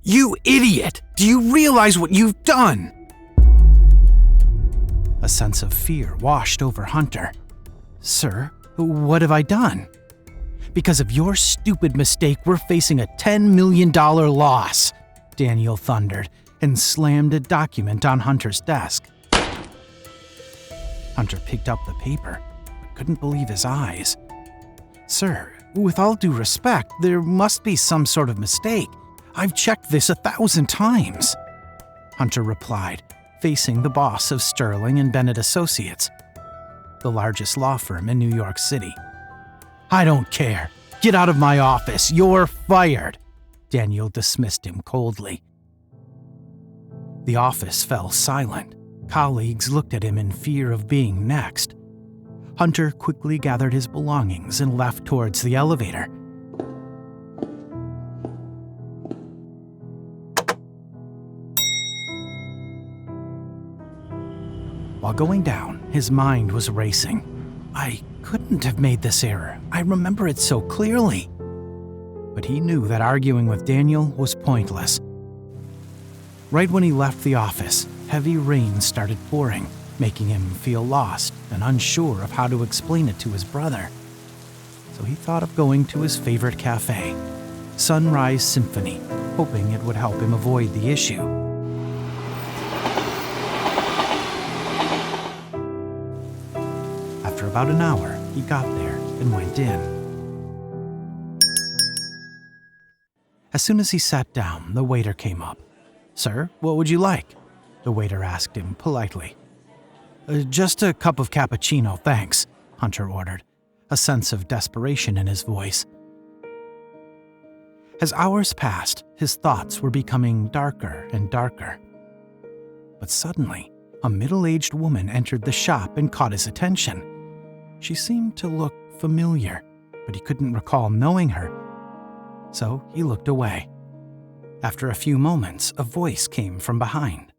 You idiot! Do you realize what you've done? A sense of fear washed over Hunter. Sir, what have I done? Because of your stupid mistake, we're facing a $10 million loss, Daniel thundered and slammed a document on Hunter's desk. Hunter picked up the paper, but couldn't believe his eyes. Sir, with all due respect, there must be some sort of mistake. I've checked this 1,000 times. Hunter replied, facing the boss of Sterling and Bennett Associates, the largest law firm in New York City. I don't care. Get out of my office. You're fired. Daniel dismissed him coldly. The office fell silent. Colleagues looked at him in fear of being next. Hunter quickly gathered his belongings and left towards the elevator. While going down, his mind was racing. I couldn't have made this error. I remember it so clearly. But he knew that arguing with Daniel was pointless. Right when he left the office, heavy rain started pouring, making him feel lost and unsure of how to explain it to his brother. So he thought of going to his favorite cafe, Sunrise Symphony, hoping it would help him avoid the issue. After about an hour, he got there and went in. As soon as he sat down, the waiter came up. Sir, what would you like? The waiter asked him politely. Just a cup of cappuccino, thanks, Hunter ordered, a sense of desperation in his voice. As hours passed, his thoughts were becoming darker and darker. But suddenly, a middle-aged woman entered the shop and caught his attention. She seemed to look familiar, but he couldn't recall knowing her. So he looked away. After a few moments, a voice came from behind.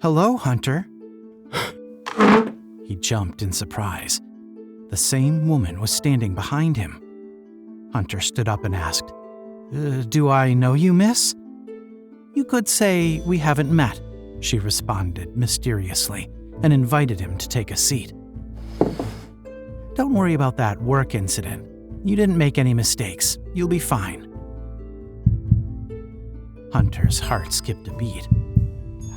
Hello, Hunter. He jumped in surprise. The same woman was standing behind him. Hunter stood up and asked, Do I know you, miss? You could say we haven't met, she responded mysteriously and invited him to take a seat. Don't worry about that work incident. You didn't make any mistakes. You'll be fine. Hunter's heart skipped a beat.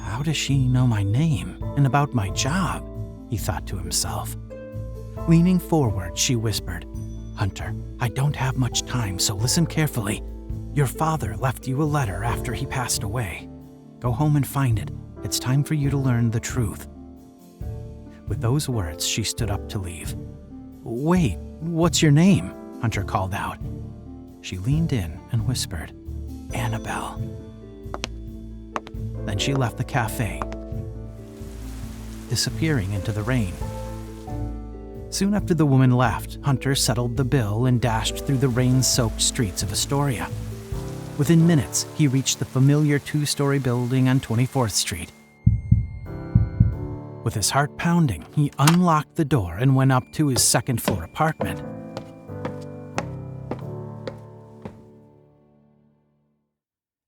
How does she know my name and about my job? He thought to himself. Leaning forward, she whispered, Hunter, I don't have much time, so listen carefully. Your father left you a letter after he passed away. Go home and find it. It's time for you to learn the truth. With those words, she stood up to leave. Wait, what's your name? Hunter called out. She leaned in and whispered, Annabelle. Then she left the cafe, disappearing into the rain. Soon after the woman left, Hunter settled the bill and dashed through the rain-soaked streets of Astoria. Within minutes, he reached the familiar 2-story building on 24th Street. With his heart pounding, he unlocked the door and went up to his second-floor apartment.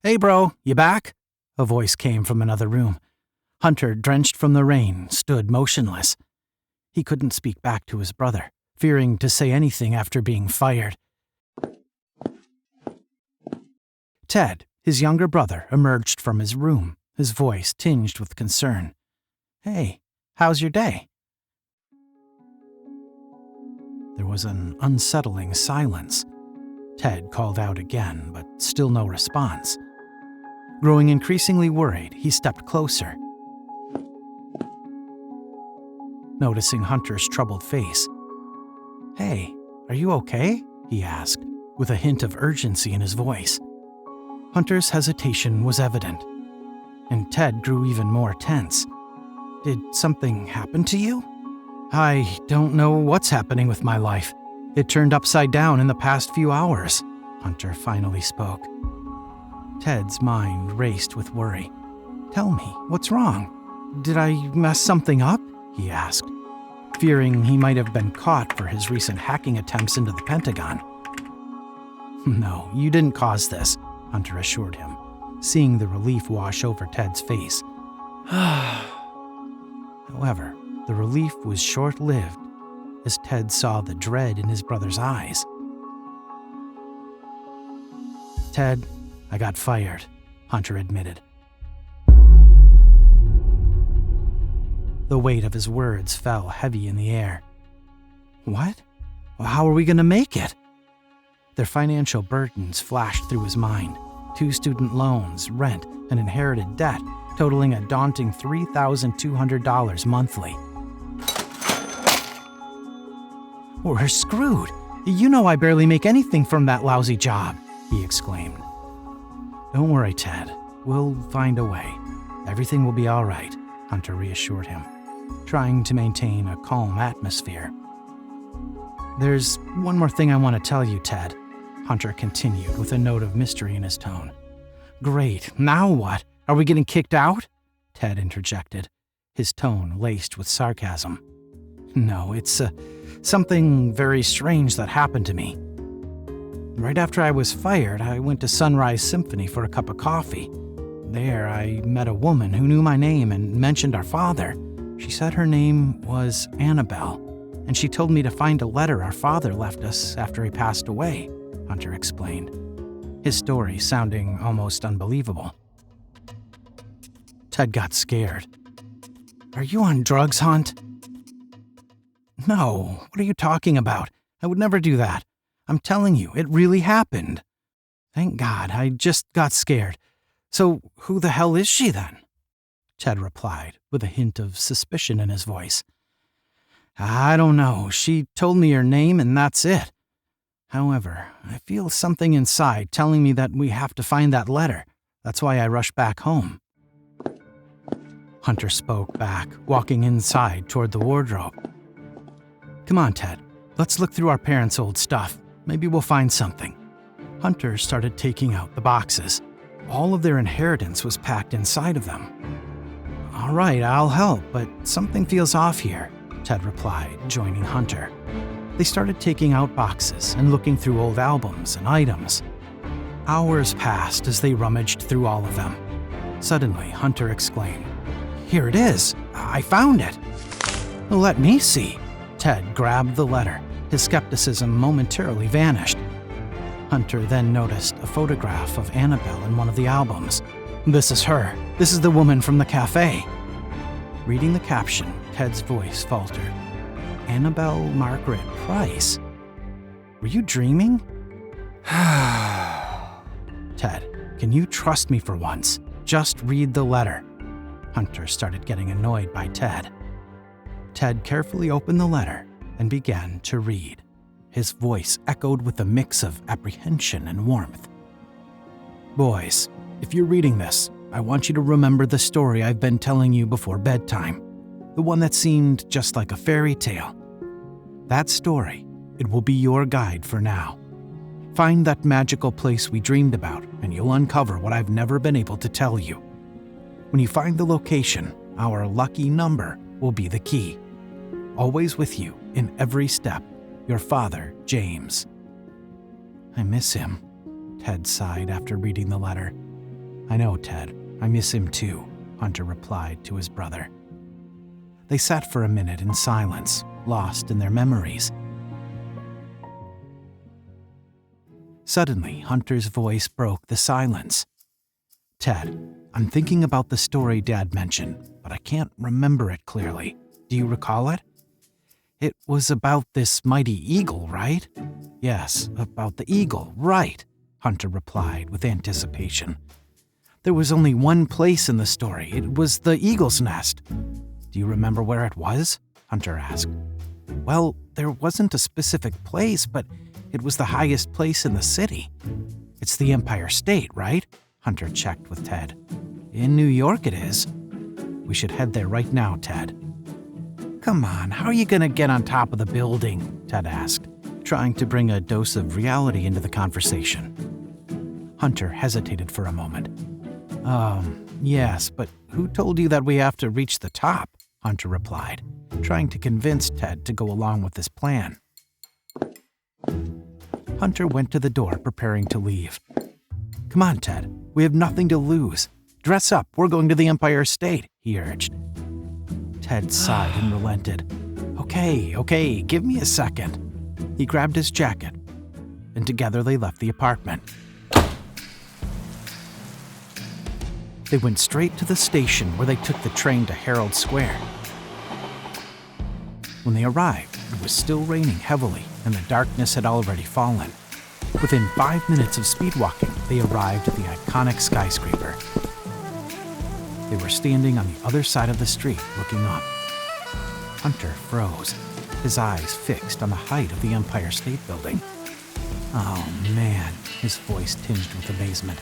Hey, bro, you back? A voice came from another room. Hunter, drenched from the rain, stood motionless. He couldn't speak back to his brother, fearing to say anything after being fired. Ted, his younger brother, emerged from his room, his voice tinged with concern. Hey, how's your day? There was an unsettling silence. Ted called out again, but still no response. Growing increasingly worried, he stepped closer. Noticing Hunter's troubled face. Hey, are you okay? He asked, with a hint of urgency in his voice. Hunter's hesitation was evident, and Ted grew even more tense. Did something happen to you? I don't know what's happening with my life. It turned upside down in the past few hours, Hunter finally spoke. Ted's mind raced with worry. Tell me, what's wrong? Did I mess something up? He asked, fearing he might have been caught for his recent hacking attempts into the Pentagon. No, you didn't cause this, Hunter assured him. seeing the relief wash over Ted's face. However, the relief was short-lived as Ted saw the dread in his brother's eyes. "Ted, I got fired," Hunter admitted. The weight of his words fell heavy in the air. What? How are we going to make it? Their financial burdens flashed through his mind. 2 student loans, rent, and inherited debt, totaling a daunting $3,200 monthly. "We're screwed. You know I barely make anything from that lousy job," he exclaimed. "Don't worry, Ted. We'll find a way. Everything will be all right," Hunter reassured him, trying to maintain a calm atmosphere. "There's one more thing I want to tell you, Ted," Hunter continued with a note of mystery in his tone. "Great. Now what? Are we getting kicked out?" Ted interjected, his tone laced with sarcasm. "No, it's something very strange that happened to me. Right after I was fired, I went to Sunrise Symphony for a cup of coffee. There, I met a woman who knew my name and mentioned our father. She said her name was Annabelle, and she told me to find a letter our father left us after he passed away," Hunter explained, his story sounding almost unbelievable. Ted got scared. "Are you on drugs, Hunt?" "No, what are you talking about? I would never do that. I'm telling you, it really happened." "Thank God, I just got scared. So who the hell is she then?" Ted replied, with a hint of suspicion in his voice. "I don't know. She told me her name and that's it. However, I feel something inside telling me that we have to find that letter. That's why I rushed back home." Hunter spoke back, walking inside toward the wardrobe. "Come on, Ted. Let's look through our parents' old stuff. Maybe we'll find something." Hunter started taking out the boxes. All of their inheritance was packed inside of them. "All right, I'll help, but something feels off here," Ted replied, joining Hunter. They started taking out boxes and looking through old albums and items. Hours passed as they rummaged through all of them. Suddenly, Hunter exclaimed, "Here it is! I found it!" "Let me see." Ted grabbed the letter. His skepticism momentarily vanished. Hunter then noticed a photograph of Annabelle in one of the albums. "This is her. This is the woman from the cafe." Reading the caption, Ted's voice faltered. "Annabelle Margaret Price. Were you dreaming?" "Ted, can you trust me for once? Just read the letter." Hunter started getting annoyed by Ted. Ted carefully opened the letter and began to read. His voice echoed with a mix of apprehension and warmth. "Boys, if you're reading this, I want you to remember the story I've been telling you before bedtime, the one that seemed just like a fairy tale. That story, it will be your guide for now. Find that magical place we dreamed about, and you'll uncover what I've never been able to tell you. When you find the location, our lucky number will be the key. Always with you in every step, your father, James." "I miss him," Ted sighed after reading the letter. "I know, Ted. I miss him too," Hunter replied to his brother. They sat for a minute in silence, lost in their memories. Suddenly, Hunter's voice broke the silence. "Ted, I'm thinking about the story Dad mentioned, but I can't remember it clearly. Do you recall it?" "It was about this mighty eagle, right?" "Yes, about the eagle, right," Hunter replied with anticipation. "There was only one place in the story. It was the eagle's nest." "Do you remember where it was?" Hunter asked. "Well, there wasn't a specific place, but it was the highest place in the city. It's the Empire State, right?" Hunter checked with Ted. "In New York it is." "We should head there right now, Ted." "Come on, how are you going to get on top of the building?" Ted asked, trying to bring a dose of reality into the conversation. Hunter hesitated for a moment. Yes, but who told you that we have to reach the top?" Hunter replied, trying to convince Ted to go along with his plan. Hunter went to the door preparing to leave. "Come on, Ted. We have nothing to lose. Dress up, we're going to the Empire State, he urged. Ted sighed and relented. Okay, give me a second. He grabbed his jacket, and together they left the apartment. They went straight to the station where they took the train to Herald Square. When they arrived, it was still raining heavily and the darkness had already fallen. Within 5 minutes of speedwalking, they arrived at the iconic skyscraper. They were standing on the other side of the street, looking up. Hunter froze, his eyes fixed on the height of the Empire State Building. Oh man, his voice tinged with amazement.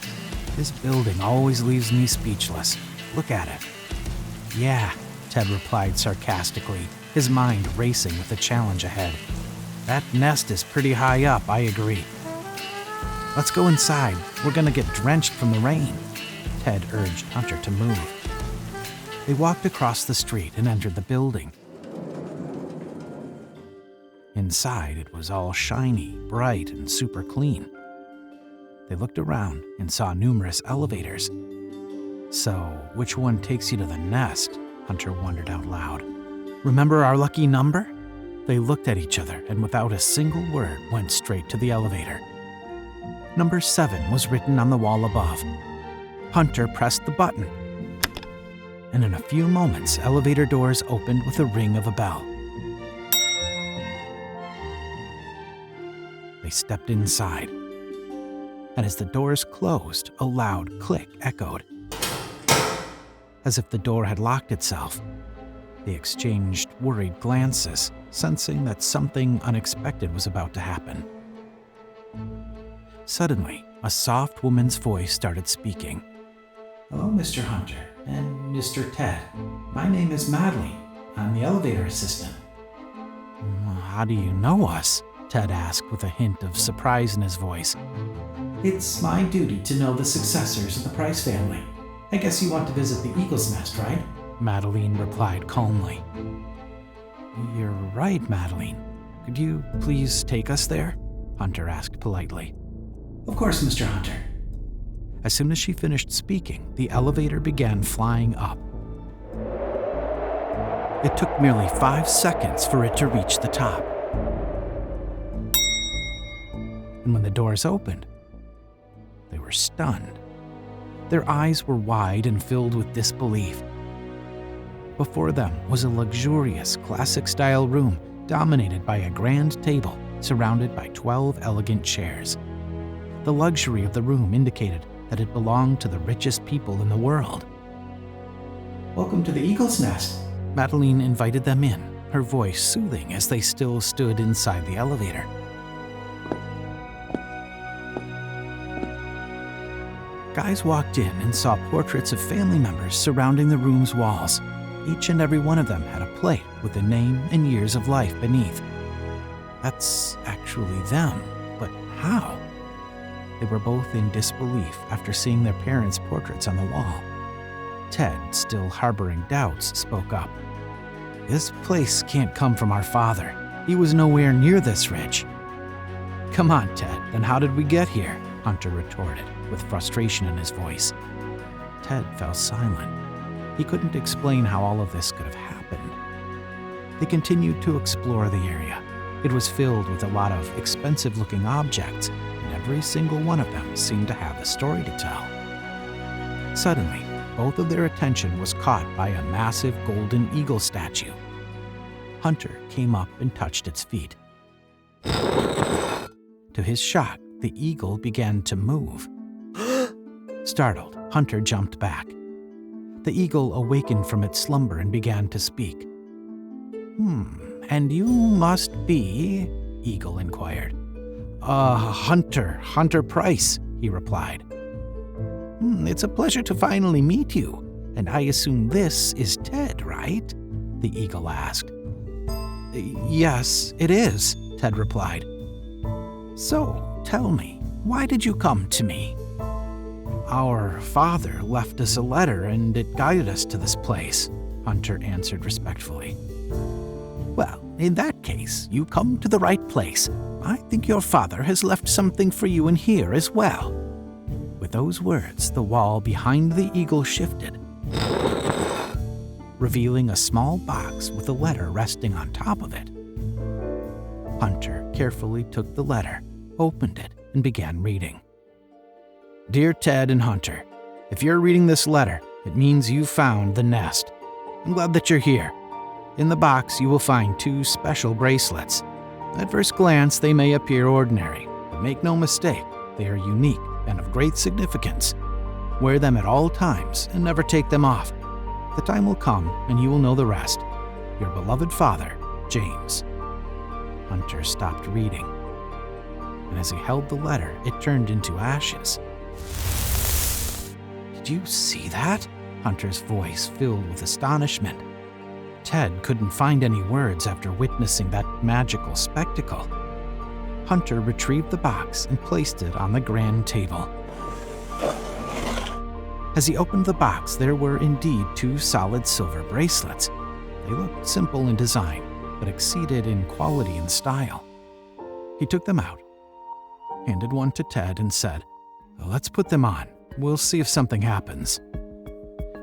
This building always leaves me speechless. Look at it. Yeah, Ted replied sarcastically, his mind racing with the challenge ahead. That nest is pretty high up, I agree. Let's go inside. We're gonna get drenched from the rain. Ted urged Hunter to move. They walked across the street and entered the building. Inside, it was all shiny, bright, and super clean. They looked around and saw numerous elevators. So, which one takes you to the nest? Hunter wondered out loud. Remember our lucky number? They looked at each other and without a single word went straight to the elevator. Number 7 was written on the wall above. Hunter pressed the button, and in a few moments, elevator doors opened with a ring of a bell. They stepped inside, and as the doors closed, a loud click echoed. As if the door had locked itself, they exchanged worried glances, sensing that something unexpected was about to happen. Suddenly, a soft woman's voice started speaking. Hello, Mr. Hunter and Mr. Ted. My name is Madeline. I'm the elevator assistant. How do you know us? Ted asked with a hint of surprise in his voice. It's my duty to know the successors of the Price family. I guess you want to visit the Eagle's Nest, right? Madeline replied calmly. You're right, Madeline. Could you please take us there? Hunter asked politely. Of course, Mr. Hunter. As soon as she finished speaking, the elevator began flying up. It took merely 5 seconds for it to reach the top. And when the doors opened, they were stunned. Their eyes were wide and filled with disbelief. Before them was a luxurious, classic-style room dominated by a grand table surrounded by 12 elegant chairs. The luxury of the room indicated that it belonged to the richest people in the world. Welcome to the Eagle's Nest. Madeline invited them in, her voice soothing as they still stood inside the elevator. Guys walked in and saw portraits of family members surrounding the room's walls. Each and every one of them had a plate with the name and years of life beneath. That's actually them, but how? They were both in disbelief after seeing their parents' portraits on the wall. Ted, still harboring doubts, spoke up. This place can't come from our father. He was nowhere near this rich. Come on, Ted, then how did we get here? Hunter retorted, with frustration in his voice. Ted fell silent. He couldn't explain how all of this could have happened. They continued to explore the area. It was filled with a lot of expensive-looking objects, and every single one of them seemed to have a story to tell. Suddenly, both of their attention was caught by a massive golden eagle statue. Hunter came up and touched its feet. To his shock, the eagle began to move. Startled, Hunter jumped back. The eagle awakened from its slumber and began to speak. And you must be, Eagle inquired. Hunter Price, he replied. It's a pleasure to finally meet you, and I assume this is Ted, right? The eagle asked. Yes, it is, Ted replied. So, tell me, why did you come to me? Our father left us a letter and it guided us to this place, Hunter answered respectfully. Well, in that case, you come to the right place. I think your father has left something for you in here as well. With With those words, the wall behind the eagle shifted, revealing a small box with a letter resting on top of it. Hunter carefully took the letter, opened it, and began reading. Dear Ted and Hunter, if you're reading this letter, it means you found the nest. I'm glad that you're here. In the box, you will find 2 special bracelets. At first glance, they may appear ordinary, but make no mistake, they are unique and of great significance. Wear them at all times and never take them off. The time will come and you will know the rest. Your beloved father, James. Hunter stopped reading, and as he held the letter, it turned into ashes. Did you see that? Hunter's voice filled with astonishment. Ted couldn't find any words after witnessing that magical spectacle. Hunter retrieved the box and placed it on the grand table. As he opened the box, there were indeed 2 solid silver bracelets. They looked simple in design, but exceeded in quality and style. He took them out, handed one to Ted, and said, Let's put them on. We'll see if something happens.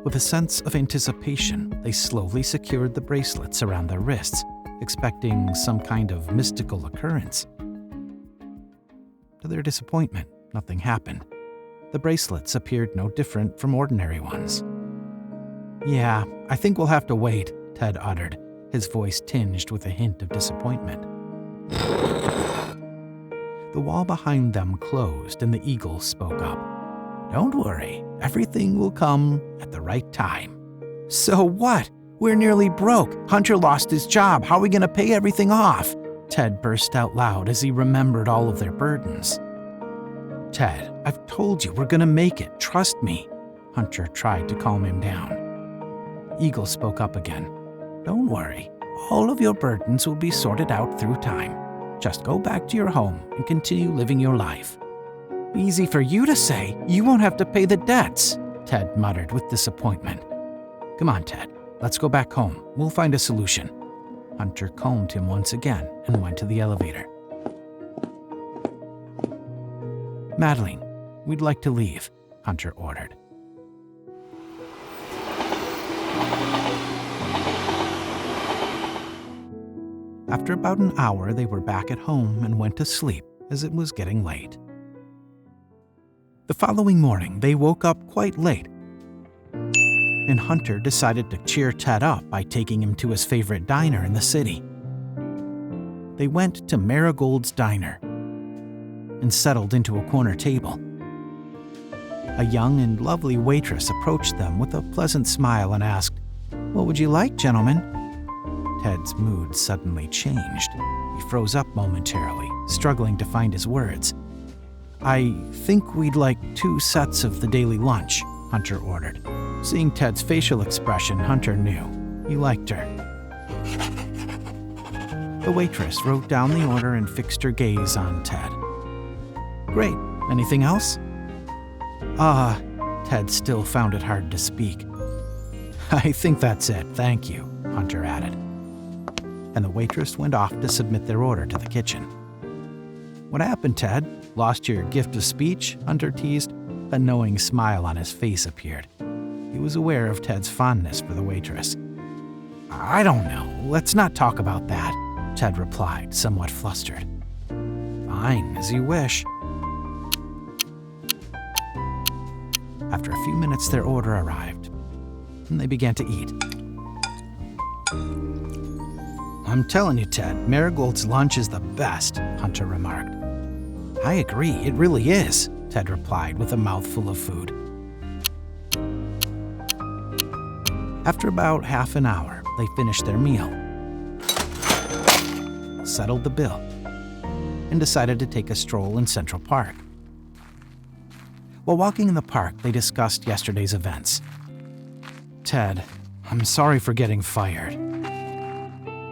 With a sense of anticipation, they slowly secured the bracelets around their wrists, expecting some kind of mystical occurrence. To their disappointment, nothing happened. The bracelets appeared no different from ordinary ones. Yeah, I think we'll have to wait, Ted uttered, his voice tinged with a hint of disappointment. The wall behind them closed and the eagle spoke up. Don't worry, everything will come at the right time. So what? We're nearly broke. Hunter lost his job. How are we going to pay everything off? Ted burst out loud as he remembered all of their burdens. Ted, I've told you we're going to make it. Trust me. Hunter tried to calm him down. Eagle spoke up again. Don't worry. All of your burdens will be sorted out through time. Just go back to your home and continue living your life. Easy for you to say. You won't have to pay the debts, Ted muttered with disappointment. Come on, Ted. Let's go back home. We'll find a solution. Hunter calmed him once again and went to the elevator. Madeline, we'd like to leave, Hunter ordered. After about an hour, they were back at home and went to sleep as it was getting late. The following morning, they woke up quite late, and Hunter decided to cheer Ted up by taking him to his favorite diner in the city. They went to Marigold's Diner and settled into a corner table. A young and lovely waitress approached them with a pleasant smile and asked, "What would you like, gentlemen?" Ted's mood suddenly changed. He froze up momentarily, struggling to find his words. "I think we'd like 2 sets of the daily lunch," Hunter ordered. Seeing Ted's facial expression, Hunter knew he liked her. The waitress wrote down the order and fixed her gaze on Ted. "Great. Anything else?" Ted still found it hard to speak. "I think that's it, thank you," Hunter added. And the waitress went off to submit their order to the kitchen. "What happened, Ted? Lost your gift of speech?" Hunter teased. A knowing smile on his face appeared. He was aware of Ted's fondness for the waitress. "I don't know. Let's not talk about that," Ted replied, somewhat flustered. "Fine, as you wish." After a few minutes, their order arrived, and they began to eat. "I'm telling you, Ted, Marigold's lunch is the best," Hunter remarked. "I agree, it really is," Ted replied with a mouthful of food. After about half an hour, they finished their meal, settled the bill, and decided to take a stroll in Central Park. While walking in the park, they discussed yesterday's events. "Ted, I'm sorry for getting fired."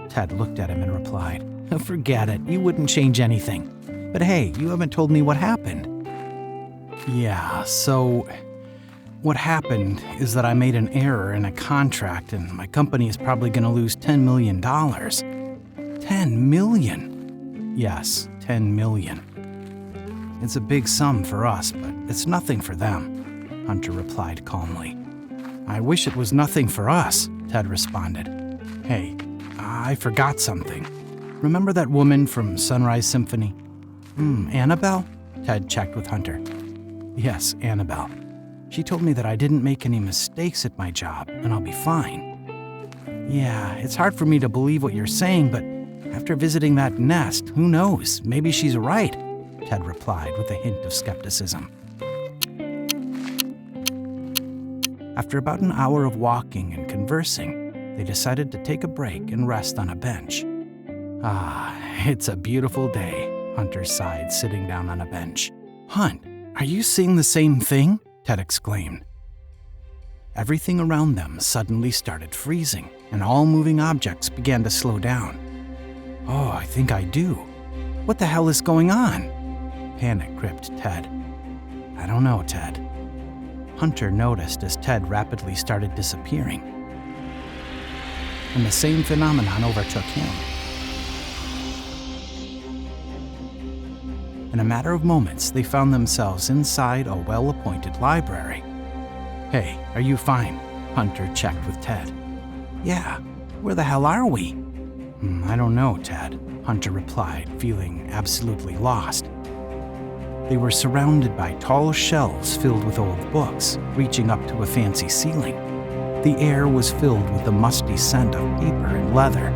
Ted looked at him and replied, "Forget it, you wouldn't change anything. But hey, you haven't told me what happened." "Yeah, so what happened is that I made an error in a contract and my company is probably going to lose $10 million. $10 million? Yes, $10 million. It's a big sum for us, but it's nothing for them, Hunter replied calmly. I wish it was nothing for us, Ted responded. Hey, I forgot something. Remember that woman from Sunrise Symphony? Annabelle? Ted checked with Hunter. Yes, Annabelle. She told me that I didn't make any mistakes at my job, and I'll be fine. Yeah, it's hard for me to believe what you're saying, but after visiting that nest, who knows? Maybe she's right, Ted replied with a hint of skepticism. After about an hour of walking and conversing, they decided to take a break and rest on a bench. Ah, it's a beautiful day, Hunter sighed, sitting down on a bench. Hunt, are you seeing the same thing? Ted exclaimed. Everything around them suddenly started freezing, and all moving objects began to slow down. Oh, I think I do. What the hell is going on? Panic gripped Ted. I don't know, Ted. Hunter noticed as Ted rapidly started disappearing. And the same phenomenon overtook him. In a matter of moments, they found themselves inside a well-appointed library. Hey, are you fine? Hunter checked with Ted. Yeah, where the hell are we? I don't know, Ted, Hunter replied, feeling absolutely lost. They were surrounded by tall shelves filled with old books, reaching up to a fancy ceiling. The air was filled with the musty scent of paper and leather.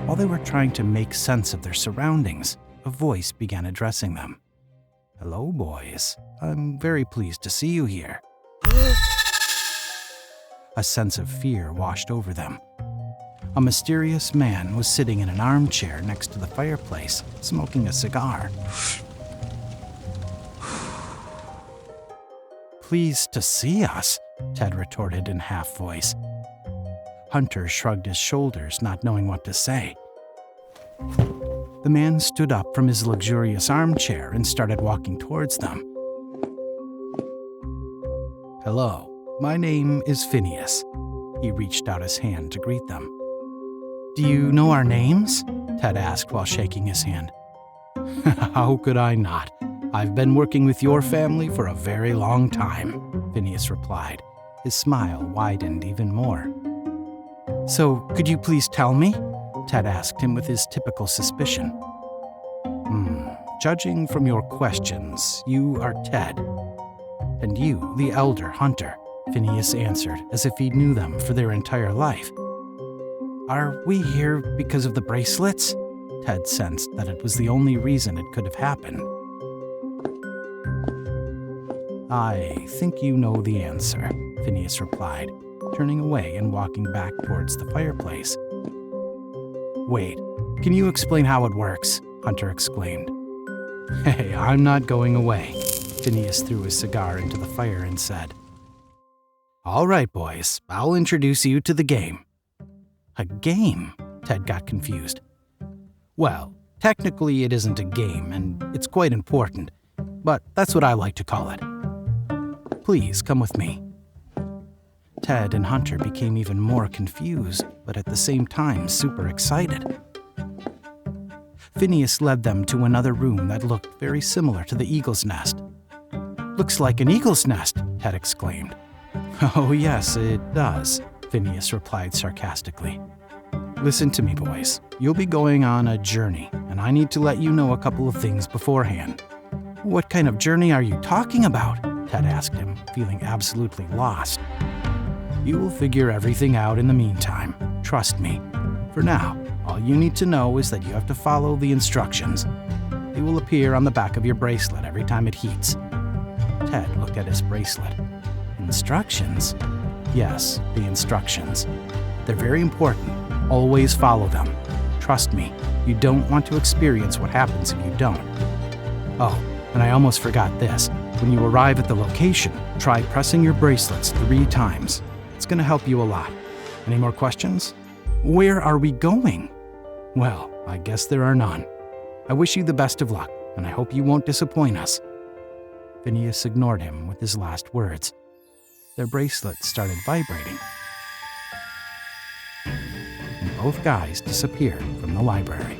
While they were trying to make sense of their surroundings, a voice began addressing them. Hello, boys. I'm very pleased to see you here. A sense of fear washed over them. A mysterious man was sitting in an armchair next to the fireplace, smoking a cigar. Pleased to see us, Ted retorted in half voice. Hunter shrugged his shoulders, not knowing what to say. The man stood up from his luxurious armchair and started walking towards them. Hello, my name is Phineas. He reached out his hand to greet them. Do you know our names? Ted asked while shaking his hand. How could I not? I've been working with your family for a very long time, Phineas replied. His smile widened even more. So, could you please tell me? Ted asked him with his typical suspicion. Judging from your questions, you are Ted. And you, the elder Hunter, Phineas answered as if he knew them for their entire life. Are we here because of the bracelets? Ted sensed that it was the only reason it could have happened. I think you know the answer, Phineas replied, turning away and walking back towards the fireplace. Wait, can you explain how it works? Hunter exclaimed. Hey, I'm not going away. Phineas threw his cigar into the fire and said, All right, boys, I'll introduce you to the game. A game? Ted got confused. Well, technically it isn't a game, and it's quite important, but that's what I like to call it. Please come with me. Ted and Hunter became even more confused, but at the same time super excited. Phineas led them to another room that looked very similar to the eagle's nest. Looks like an eagle's nest, Ted exclaimed. Oh yes, it does, Phineas replied sarcastically. Listen to me, boys. You'll be going on a journey, and I need to let you know a couple of things beforehand. What kind of journey are you talking about? Ted asked him, feeling absolutely lost. You will figure everything out in the meantime. Trust me. For now, all you need to know is that you have to follow the instructions. They will appear on the back of your bracelet every time it heats. Ted looked at his bracelet. Instructions? Yes, the instructions. They're very important. Always follow them. Trust me, you don't want to experience what happens if you don't. Oh, and I almost forgot this. When you arrive at the location, try pressing your bracelets 3 times. It's going to help you a lot. Any more questions? Where are we going? Well, I guess there are none. I wish you the best of luck, and I hope you won't disappoint us. Phineas ignored him with his last words. Their bracelets started vibrating, and both guys disappeared from the library.